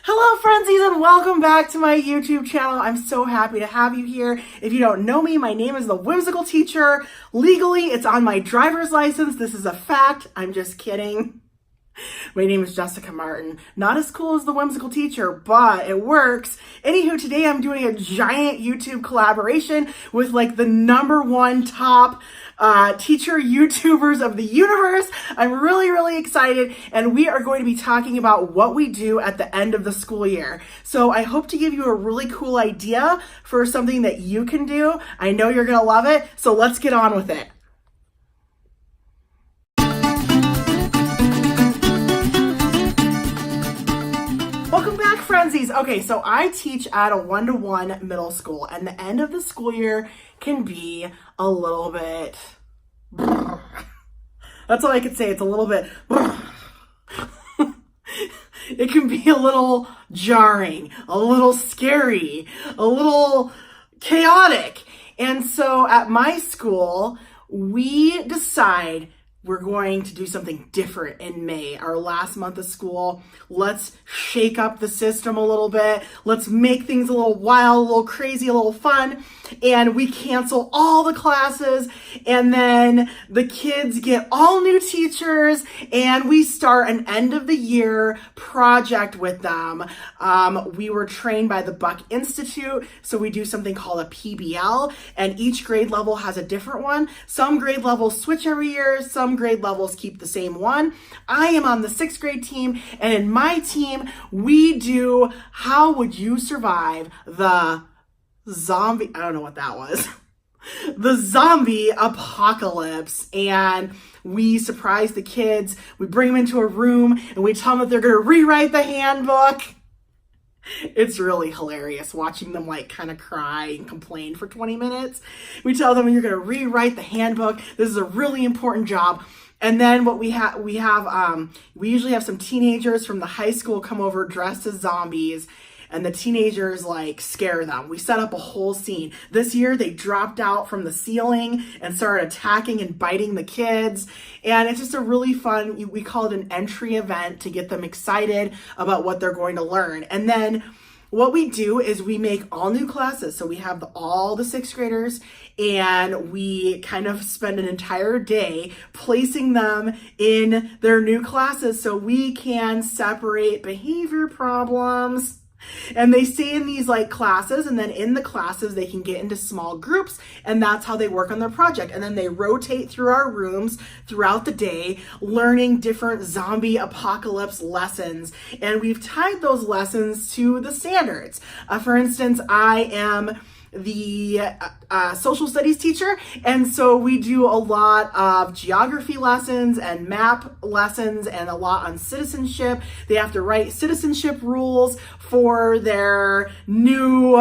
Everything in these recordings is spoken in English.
Hello, frenzies, and welcome back to my YouTube channel. I'm so happy to have you here. If you don't know me, my name is The Whimsical Teacher. Legally, it's on my driver's license. This is a fact. I'm just kidding. My name is Jessica Martin. Not as cool as The Whimsical Teacher, but it works. Anywho, today I'm doing a giant YouTube collaboration with like the #1 top teacher YouTubers of the universe. I'm really excited, and we are going to be talking about what we do at the end of the school year. So I hope to give you a really cool idea for something that you can do. I know you're gonna love it, so let's get on with it. Welcome back, frenzies. Okay, so I teach at a 1-to-1 middle school, and the end of the school year can be a little bit... That's all I could say. It's a little bit... It can be a little jarring, a little scary, a little chaotic. And so at my school, we decide we're going to do something different in May, our last month of school. Let's shake up the system a little bit. Let's make things a little wild, a little crazy, a little fun. And we cancel all the classes, and then the kids get all new teachers, and we start an end of the year project with them. We were trained by the Buck Institute, so we do something called a PBL, and each grade level has a different one. Some grade levels switch every year, some grade levels keep the same one. I am on the 6th grade team, and in my team, we do How Would You Survive the Zombie, I don't know what that was, the zombie apocalypse. And we surprise the kids. We bring them into a room and we tell them that they're going to rewrite the handbook. It's really hilarious watching them like kind of cry and complain for 20 minutes. We tell them you're going to rewrite the handbook. This is a really important job. And then what we usually have some teenagers from the high school come over dressed as zombies, and the teenagers like scare them. We set up a whole scene. This year they dropped out from the ceiling and started attacking and biting the kids. And it's just a really fun, we call it an entry event to get them excited about what they're going to learn. And then what we do is we make all new classes. So we have all the 6th graders, and we kind of spend an entire day placing them in their new classes so we can separate behavior problems. And they stay in these like classes, and then in the classes they can get into small groups, and that's how they work on their project. And then they rotate through our rooms throughout the day, learning different zombie apocalypse lessons. And we've tied those lessons to the standards. For instance, I am the social studies teacher, and so we do a lot of geography lessons and map lessons and a lot on citizenship. They have to write citizenship rules for their new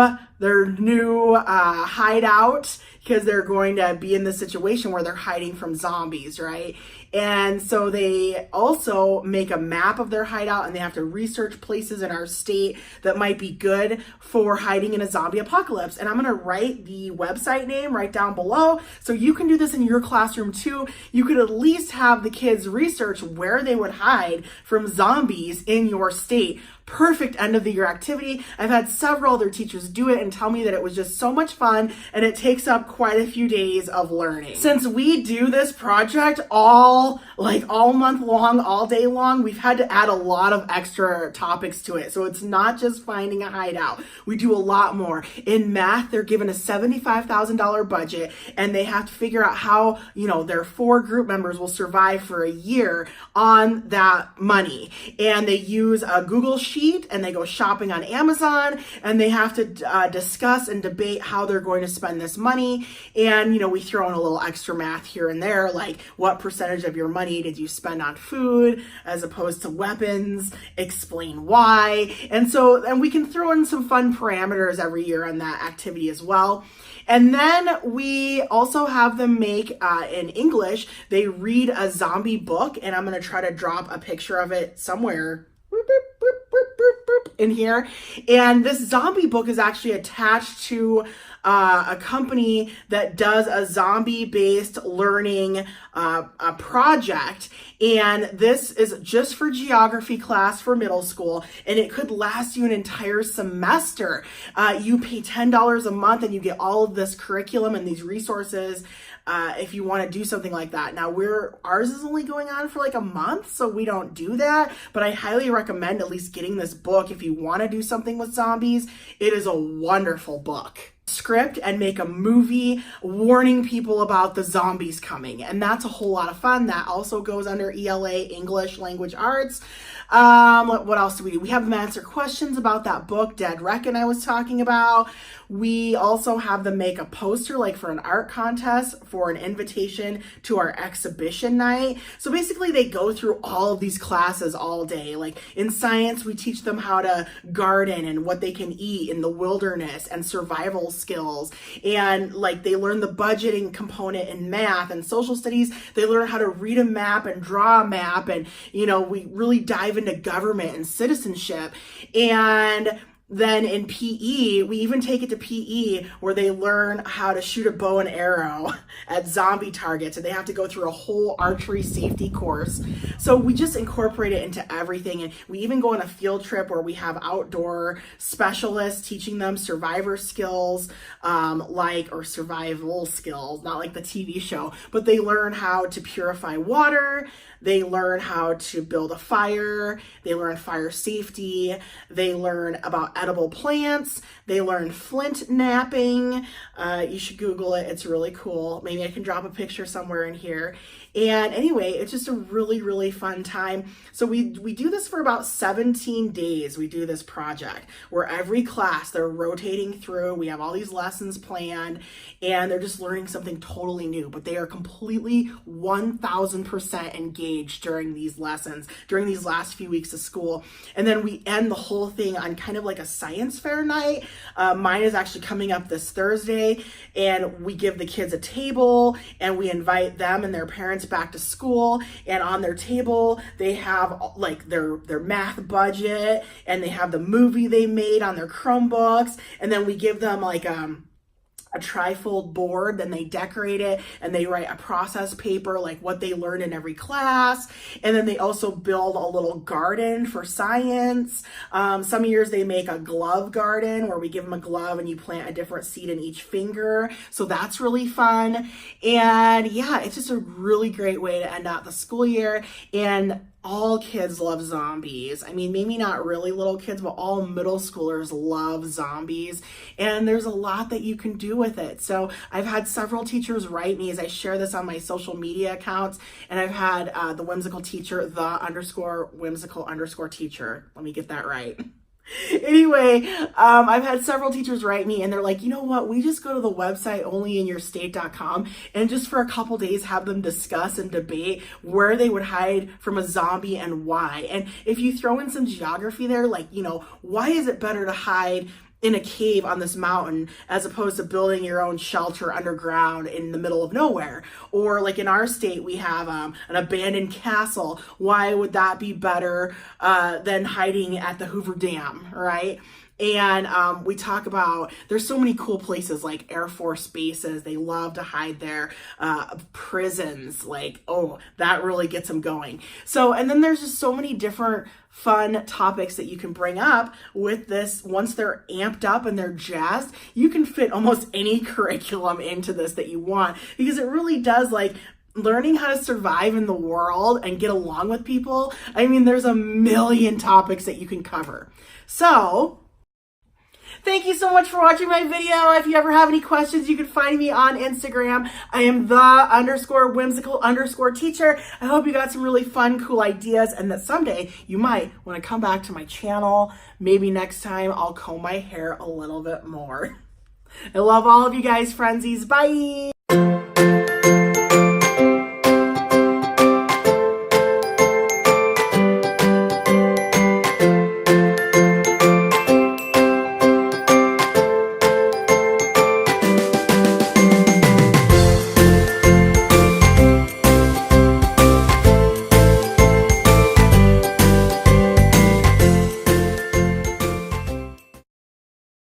hideout, because they're going to be in the situation where they're hiding from zombies, right? And so they also make a map of their hideout, and they have to research places in our state that might be good for hiding in a zombie apocalypse. And I'm going to write the website name right down below, so you can do this in your classroom too. You could at least have the kids research where they would hide from zombies in your state. Perfect end of the year activity. I've had several other teachers do it and tell me that it was just so much fun, and it takes up quite a few days of learning. Since we do this project all month long, all day long, we've had to add a lot of extra topics to it. So it's not just finding a hideout. We do a lot more. In math, they're given a $75,000 budget, and they have to figure out how, their 4 group members will survive for a year on that money. And they use a Google Sheet, and they go shopping on Amazon, and they have to discuss and debate how they're going to spend this money. And, we throw in a little extra math here and there, like what percentage of your money did you spend on food as opposed to weapons, explain why. And we can throw in some fun parameters every year on that activity as well. And then we also have them make, in English, they read a zombie book, and I'm going to try to drop a picture of it somewhere. Boop, boop, boop, boop, boop, boop. in here. And this zombie book is actually attached to a company that does a zombie-based learning project. And this is just for geography class for middle school, and it could last you an entire semester. You pay $10 a month and you get all of this curriculum and these resources if you want to do something like that. Now, ours is only going on for like a month, so we don't do that, but I highly recommend at least getting this book if you want to do something with zombies. It is a wonderful book. Script and make a movie warning people about the zombies coming, and that's a whole lot of fun. That also goes under ELA, English Language Arts. What else do we do? We have them answer questions about that book, Dead Reckon, I was talking about. We also have them make a poster, like for an art contest, for an invitation to our exhibition night. So basically they go through all of these classes all day. Like in science, we teach them how to garden and what they can eat in the wilderness and survival skills. And like they learn the budgeting component in math. And social studies, they learn how to read a map and draw a map. And, you know, we really dive into government and citizenship. And then in PE, we even take it to PE where they learn how to shoot a bow and arrow at zombie targets, and they have to go through a whole archery safety course. So we just incorporate it into everything, and we even go on a field trip where we have outdoor specialists teaching them survivor skills, or survival skills, not like the TV show, but they learn how to purify water, they learn how to build a fire, they learn fire safety, they learn about edible plants, they learn flint napping. You should Google it, it's really cool. Maybe I can drop a picture somewhere in here. And anyway, it's just a really, really fun time. So we do this for about 17 days. We do this project where every class they're rotating through. We have all these lessons planned and they're just learning something totally new, but they are completely 1000% engaged during these lessons, during these last few weeks of school. And then we end the whole thing on kind of like a science fair night. Mine is actually coming up this Thursday, and we give the kids a table and we invite them and their parents back to school, and on their table they have like their math budget, and they have the movie they made on their Chromebooks, and then we give them like a trifold board, then they decorate it and they write a process paper like what they learned in every class, and then they also build a little garden for science. Some years they make a glove garden where we give them a glove and you plant a different seed in each finger, so that's really fun. And yeah, it's just a really great way to end out the school year. And all kids love zombies. I mean, maybe not really little kids, but all middle schoolers love zombies. And there's a lot that you can do with it. So I've had several teachers write me as I share this on my social media accounts. And I've had the whimsical teacher, _whimsical_ teacher. Let me get that right. Anyway, I've had several teachers write me and they're like, you know what, we just go to the website onlyinyourstate.com and just for a couple days have them discuss and debate where they would hide from a zombie and why. And if you throw in some geography there, like, you know, why is it better to hide in a cave on this mountain as opposed to building your own shelter underground in the middle of nowhere? Or like in our state, we have an abandoned castle. Why would that be better than hiding at the Hoover Dam, right? And we talk about, there's so many cool places like Air Force bases. They love to hide there. Prisons, like, oh, that really gets them going. So, and then there's just so many different fun topics that you can bring up with this. Once they're amped up and they're jazzed, you can fit almost any curriculum into this that you want, because it really does, like, learning how to survive in the world and get along with people. I mean, there's a million topics that you can cover. So thank you so much for watching my video. If you ever have any questions, you can find me on Instagram. I am the_whimsical_teacher. I hope you got some really fun, cool ideas, and that someday you might want to come back to my channel. Maybe next time I'll comb my hair a little bit more. I love all of you guys, friendsies. Bye.